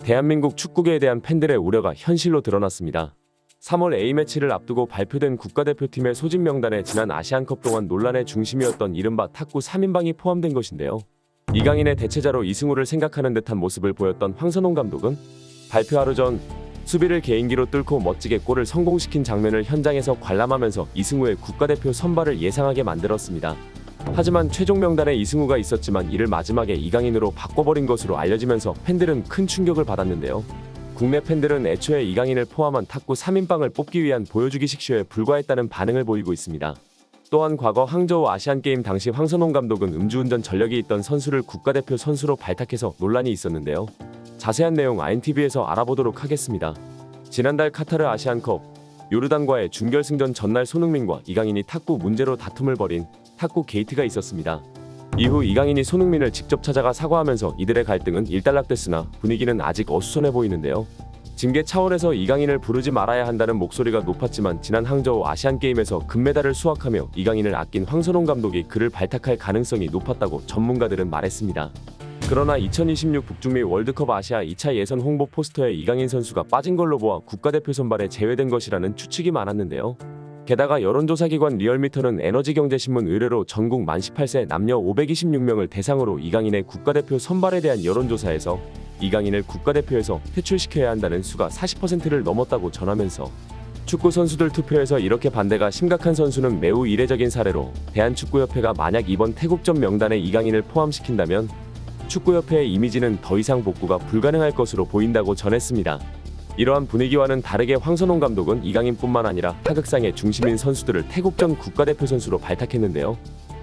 대한민국 축구계에 대한 팬들의 우려가 현실로 드러났습니다. 3월 A매치를 앞두고 발표된 국가대표팀의 소집 명단에 지난 아시안컵 동안 논란의 중심이었던 이른바 탁구 3인방이 포함된 것인데요. 이강인의 대체자로 이승우를 생각하는 듯한 모습을 보였던 황선홍 감독은 발표 하루 전 수비를 개인기로 뚫고 멋지게 골을 성공시킨 장면을 현장에서 관람하면서 이승우의 국가대표 선발을 예상하게 만들었습니다. 하지만 최종 명단에 이승우가 있었지만 이를 마지막에 이강인으로 바꿔버린 것으로 알려지면서 팬들은 큰 충격을 받았는데요. 국내 팬들은 애초에 이강인을 포함한 탁구 3인방을 뽑기 위한 보여주기식 쇼에 불과했다는 반응을 보이고 있습니다. 또한 과거 항저우 아시안게임 당시 황선홍 감독은 음주운전 전력이 있던 선수를 국가대표 선수로 발탁해서 논란이 있었는데요. 자세한 내용 INTV에서 알아보도록 하겠습니다. 지난달 카타르 아시안컵 요르단과의 준결승전 전날 손흥민과 이강인이 탁구 문제로 다툼을 벌인 탁구 게이트가 있었습니다. 이후 이강인이 손흥민을 직접 찾아가 사과하면서 이들의 갈등은 일단락됐으나 분위기는 아직 어수선해 보이는데요. 징계 차원에서 이강인을 부르지 말아야 한다는 목소리가 높았지만 지난 항저우 아시안게임에서 금메달을 수확하며 이강인을 아낀 황선홍 감독이 그를 발탁할 가능성이 높았다고 전문가들은 말했습니다. 그러나 2026 북중미 월드컵 아시아 2차 예선 홍보 포스터에 이강인 선수가 빠진 걸로 보아 국가대표 선발에 제외된 것이라는 추측이 많았는데요. 게다가 여론조사기관 리얼미터는 에너지경제신문 의뢰로 전국 만 18세 남녀 526명을 대상으로 이강인의 국가대표 선발에 대한 여론조사에서 이강인을 국가대표에서 퇴출시켜야 한다는 수가 40%를 넘었다고 전하면서 축구 선수들 투표에서 이렇게 반대가 심각한 선수는 매우 이례적인 사례로 대한축구협회가 만약 이번 태국전 명단에 이강인을 포함시킨다면 축구협회의 이미지는 더 이상 복구가 불가능할 것으로 보인다고 전했습니다. 이러한 분위기와는 다르게 황선홍 감독은 이강인뿐만 아니라 타극상의 중심인 선수들을 태국전 국가대표 선수로 발탁했는데요.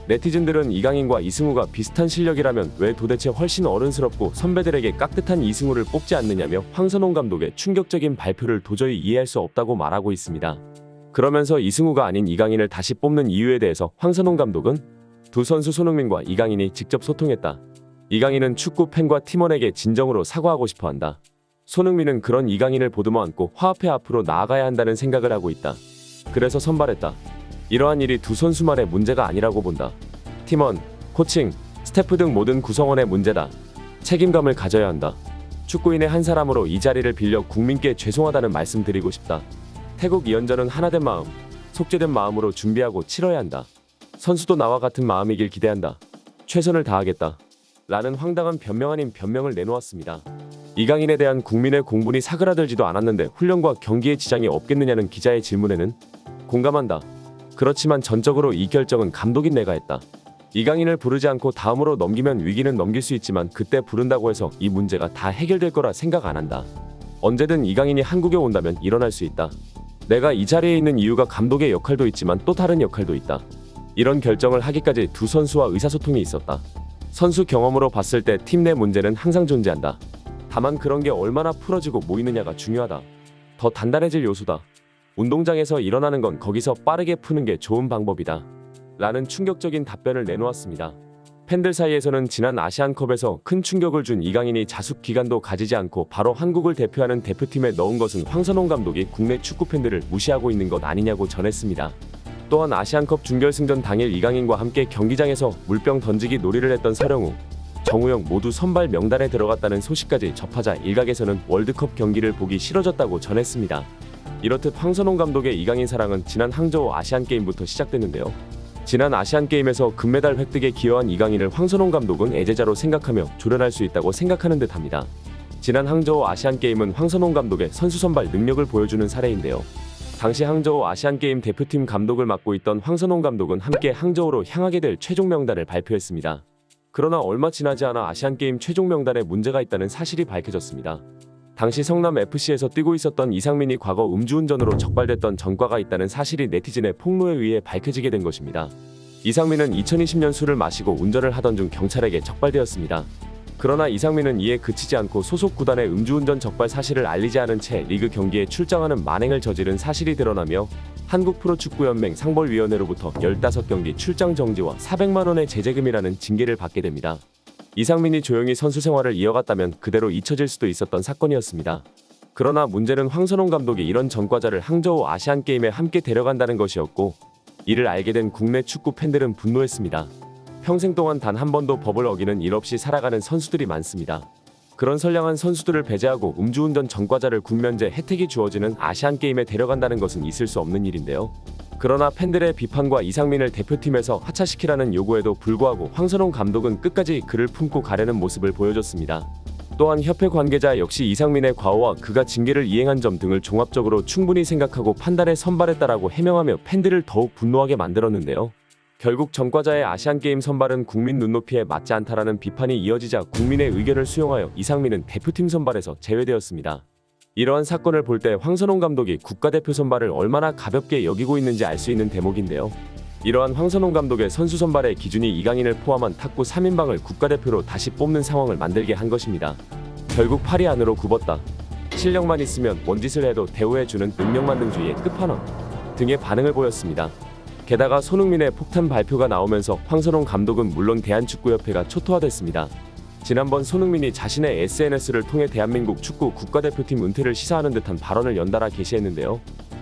네티즌들은 이강인과 이승우가 비슷한 실력이라면 왜 도대체 훨씬 어른스럽고 선배들에게 깍듯한 이승우를 뽑지 않느냐며 황선홍 감독의 충격적인 발표를 도저히 이해할 수 없다고 말하고 있습니다. 그러면서 이승우가 아닌 이강인을 다시 뽑는 이유에 대해서 황선홍 감독은 두 선수 손흥민과 이강인이 직접 소통했다. 이강인은 축구 팬과 팀원에게 진정으로 사과하고 싶어한다. 손흥민은 그런 이강인을 보듬어 안고 화합해 앞으로 나아가야 한다는 생각을 하고 있다. 그래서 선발했다. 이러한 일이 두 선수만의 문제가 아니라고 본다. 팀원, 코칭, 스태프 등 모든 구성원의 문제다. 책임감을 가져야 한다. 축구인의 한 사람으로 이 자리를 빌려 국민께 죄송하다는 말씀 드리고 싶다. 태국 2연전은 하나된 마음, 속죄된 마음으로 준비하고 치러야 한다. 선수도 나와 같은 마음이길 기대한다. 최선을 다하겠다. 라는 황당한 변명 아닌 변명을 내놓았습니다. 이강인에 대한 국민의 공분이 사그라들지도 않았는데 훈련과 경기에 지장이 없겠느냐는 기자의 질문에는 공감한다. 그렇지만 전적으로 이 결정은 감독인 내가 했다. 이강인을 부르지 않고 다음으로 넘기면 위기는 넘길 수 있지만 그때 부른다고 해서 이 문제가 다 해결될 거라 생각 안 한다. 언제든 이강인이 한국에 온다면 일어날 수 있다. 내가 이 자리에 있는 이유가 감독의 역할도 있지만 또 다른 역할도 있다. 이런 결정을 하기까지 두 선수와 의사소통이 있었다. 선수 경험으로 봤을 때 팀 내 문제는 항상 존재한다. 다만 그런 게 얼마나 풀어지고 모이느냐가 중요하다. 더 단단해질 요소다. 운동장에서 일어나는 건 거기서 빠르게 푸는 게 좋은 방법이다. 라는 충격적인 답변을 내놓았습니다. 팬들 사이에서는 지난 아시안컵에서 큰 충격을 준 이강인이 자숙 기간도 가지지 않고 바로 한국을 대표하는 대표팀에 넣은 것은 황선홍 감독이 국내 축구 팬들을 무시하고 있는 것 아니냐고 전했습니다. 또한 아시안컵 준결승전 당일 이강인과 함께 경기장에서 물병 던지기 놀이를 했던 서령우, 정우영 모두 선발 명단에 들어갔다는 소식까지 접하자 일각에서는 월드컵 경기를 보기 싫어졌다고 전했습니다. 이렇듯 황선홍 감독의 이강인 사랑은 지난 항저우 아시안게임부터 시작됐는데요. 지난 아시안게임에서 금메달 획득에 기여한 이강인을 황선홍 감독은 애제자로 생각하며 조련할 수 있다고 생각하는 듯합니다. 지난 항저우 아시안게임은 황선홍 감독의 선수 선발 능력을 보여주는 사례인데요. 당시 항저우 아시안게임 대표팀 감독을 맡고 있던 황선홍 감독은 함께 항저우로 향하게 될 최종 명단을 발표했습니다. 그러나 얼마 지나지 않아 아시안게임 최종 명단에 문제가 있다는 사실이 밝혀졌습니다. 당시 성남FC에서 뛰고 있었던 이상민이 과거 음주운전으로 적발됐던 전과가 있다는 사실이 네티즌의 폭로에 의해 밝혀지게 된 것입니다. 이상민은 2020년 술을 마시고 운전을 하던 중 경찰에게 적발되었습니다. 그러나 이상민은 이에 그치지 않고 소속 구단의 음주운전 적발 사실을 알리지 않은 채 리그 경기에 출장하는 만행을 저지른 사실이 드러나며 한국프로축구연맹 상벌위원회로부터 15경기 출장 정지와 400만 원의 제재금이라는 징계를 받게 됩니다. 이상민이 조용히 선수 생활을 이어갔다면 그대로 잊혀질 수도 있었던 사건이었습니다. 그러나 문제는 황선홍 감독이 이런 전과자를 항저우 아시안게임에 함께 데려간다는 것이었고 이를 알게 된 국내 축구 팬들은 분노했습니다. 평생 동안 단 한 번도 법을 어기는 일 없이 살아가는 선수들이 많습니다. 그런 선량한 선수들을 배제하고 음주운전 전과자를 군면제 혜택이 주어지는 아시안게임에 데려간다는 것은 있을 수 없는 일인데요. 그러나 팬들의 비판과 이상민을 대표팀에서 하차시키라는 요구에도 불구하고 황선홍 감독은 끝까지 그를 품고 가려는 모습을 보여줬습니다. 또한 협회 관계자 역시 이상민의 과오와 그가 징계를 이행한 점 등을 종합적으로 충분히 생각하고 판단에 선발했다라고 해명하며 팬들을 더욱 분노하게 만들었는데요. 결국 전과자의 아시안게임 선발은 국민 눈높이에 맞지 않다라는 비판이 이어지자 국민의 의견을 수용하여 이상민은 대표팀 선발에서 제외되었습니다. 이러한 사건을 볼 때 황선홍 감독이 국가대표 선발을 얼마나 가볍게 여기고 있는지 알 수 있는 대목인데요. 이러한 황선홍 감독의 선수 선발의 기준이 이강인을 포함한 탁구 3인방을 국가대표로 다시 뽑는 상황을 만들게 한 것입니다. 결국 팔이 안으로 굽었다. 실력만 있으면 뭔 짓을 해도 대우해주는 능력만능주의의 끝판왕 등의 반응을 보였습니다. 게다가 손흥민의 폭탄 발표가 나오면서 황선홍 감독은 물론 대한축구협회가 초토화됐습니다. 지난번 손흥민이 자신의 SNS를 통해 대한민국 축구 국가대표팀 은퇴를 시사하는 듯한 발언을 연달아 게시했는데요.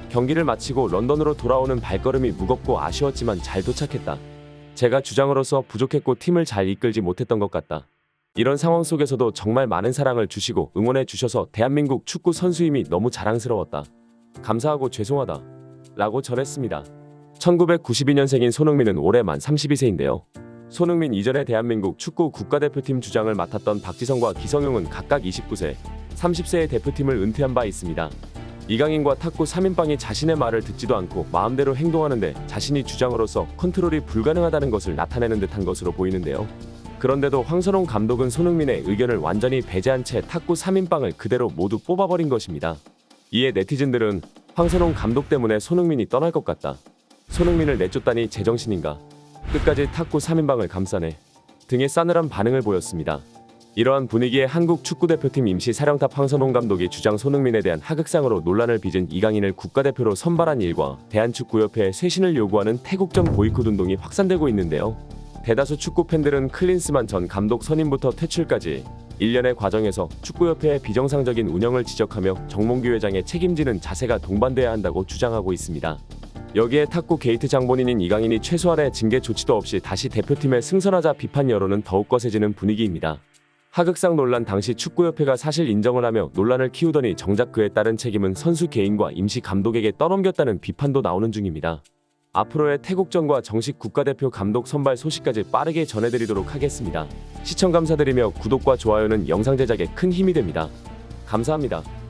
경기를 마치고 런던으로 돌아오는 발걸음이 무겁고 아쉬웠지만 잘 도착했다. 제가 주장으로서 부족했고 팀을 잘 이끌지 못했던 것 같다. 이런 상황 속에서도 정말 많은 사랑을 주시고 응원해 주셔서 대한민국 축구 선수임이 너무 자랑스러웠다. 감사하고 죄송하다. 라고 전했습니다. 1992년생인 손흥민은 올해 만 32세인데요. 손흥민 이전에 대한민국 축구 국가대표팀 주장을 맡았던 박지성과 기성용은 각각 29세, 30세의 대표팀을 은퇴한 바 있습니다. 이강인과 탁구 3인방이 자신의 말을 듣지도 않고 마음대로 행동하는데 자신이 주장으로서 컨트롤이 불가능하다는 것을 나타내는 듯한 것으로 보이는데요. 그런데도 황선홍 감독은 손흥민의 의견을 완전히 배제한 채 탁구 3인방을 그대로 모두 뽑아버린 것입니다. 이에 네티즌들은 황선홍 감독 때문에 손흥민이 떠날 것 같다. 손흥민을 내쫓다니 제정신인가? 끝까지 탁구 3인방을 감싸네. 등의 싸늘한 반응을 보였습니다. 이러한 분위기에 한국 축구대표팀 임시 사령탑 황선홍 감독이 주장 손흥민에 대한 하극상으로 논란을 빚은 이강인을 국가대표로 선발한 일과 대한축구협회에 쇄신을 요구하는 태국전 보이콧 운동이 확산되고 있는데요. 대다수 축구 팬들은 클린스만 전 감독 선임부터 퇴출까지 일련의 과정에서 축구협회의 비정상적인 운영을 지적하며 정몽규 회장의 책임지는 자세가 동반돼야 한다고 주장하고 있습니다. 여기에 탁구 게이트 장본인인 이강인이 최소한의 징계 조치도 없이 다시 대표팀에 승선하자 비판 여론은 더욱 거세지는 분위기입니다. 하극상 논란 당시 축구협회가 사실 인정을 하며 논란을 키우더니 정작 그에 따른 책임은 선수 개인과 임시 감독에게 떠넘겼다는 비판도 나오는 중입니다. 앞으로의 태국전과 정식 국가대표 감독 선발 소식까지 빠르게 전해드리도록 하겠습니다. 시청 감사드리며 구독과 좋아요는 영상 제작에 큰 힘이 됩니다. 감사합니다.